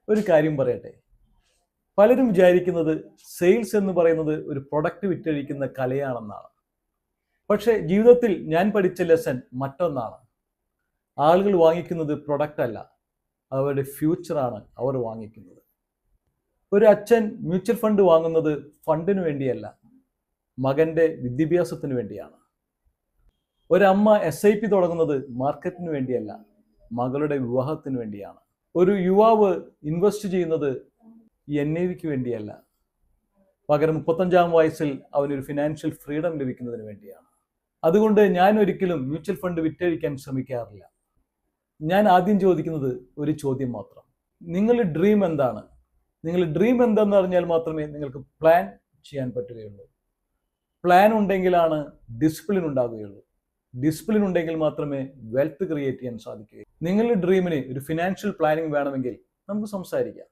ഒരു കാര്യം പറയട്ടെ. പലരും വിചാരിക്കുന്നത് സെയിൽസ് എന്ന് പറയുന്നത് ഒരു പ്രൊഡക്റ്റ് വിറ്റഴിക്കുന്ന കലയാണെന്നാണ്. പക്ഷേ ജീവിതത്തിൽ ഞാൻ പഠിച്ച ലെസൺ മറ്റൊന്നാണ്. ആളുകൾ വാങ്ങിക്കുന്നത് പ്രൊഡക്റ്റ് അല്ല, അവരുടെ ഫ്യൂച്ചറാണ് അവർ വാങ്ങിക്കുന്നത്. ഒരു അച്ഛൻ മ്യൂച്വൽ ഫണ്ട് വാങ്ങുന്നത് ഫണ്ടിനു വേണ്ടിയല്ല, മകന്റെ വിദ്യാഭ്യാസത്തിന് വേണ്ടിയാണ്. ഒരമ്മ SIP തുടങ്ങുന്നത് മാർക്കറ്റിന് വേണ്ടിയല്ല, മകളുടെ വിവാഹത്തിന് വേണ്ടിയാണ്. ഒരു യുവാവ് ഇൻവെസ്റ്റ് ചെയ്യുന്നത് NAVക്ക് വേണ്ടിയല്ല, പകരം 35-ാം വയസ്സിൽ അവനൊരു ഫിനാൻഷ്യൽ ഫ്രീഡം ലഭിക്കുന്നതിന് വേണ്ടിയാണ്. അതുകൊണ്ട് ഞാൻ ഒരിക്കലും മ്യൂച്വൽ ഫണ്ട് വിറ്റഴിക്കാൻ ശ്രമിക്കാറില്ല. ഞാൻ ആദ്യം ചോദിക്കുന്നത് ഒരു ചോദ്യം മാത്രം: നിങ്ങളുടെ ഡ്രീം എന്താണ്? നിങ്ങളുടെ ഡ്രീം എന്താണെന്ന് അറിഞ്ഞാൽ മാത്രമേ നിങ്ങൾക്ക് പ്ലാൻ ചെയ്യാൻ പറ്റുകയുള്ളൂ. പ്ലാൻ ഉണ്ടെങ്കിലാണ് ഡിസിപ്ലിൻ ഉണ്ടാകുകയുള്ളൂ. ഡിസിപ്ലിൻ ഉണ്ടെങ്കിൽ മാത്രമേ വെൽത്ത് ക്രിയേറ്റ് ചെയ്യാൻ സാധിക്കുകയുള്ളൂ. നിങ്ങളുടെ ഡ്രീമിന് ഒരു ഫിനാൻഷ്യൽ പ്ലാനിങ് വേണമെങ്കിൽ നമുക്ക് സംസാരിക്കാം.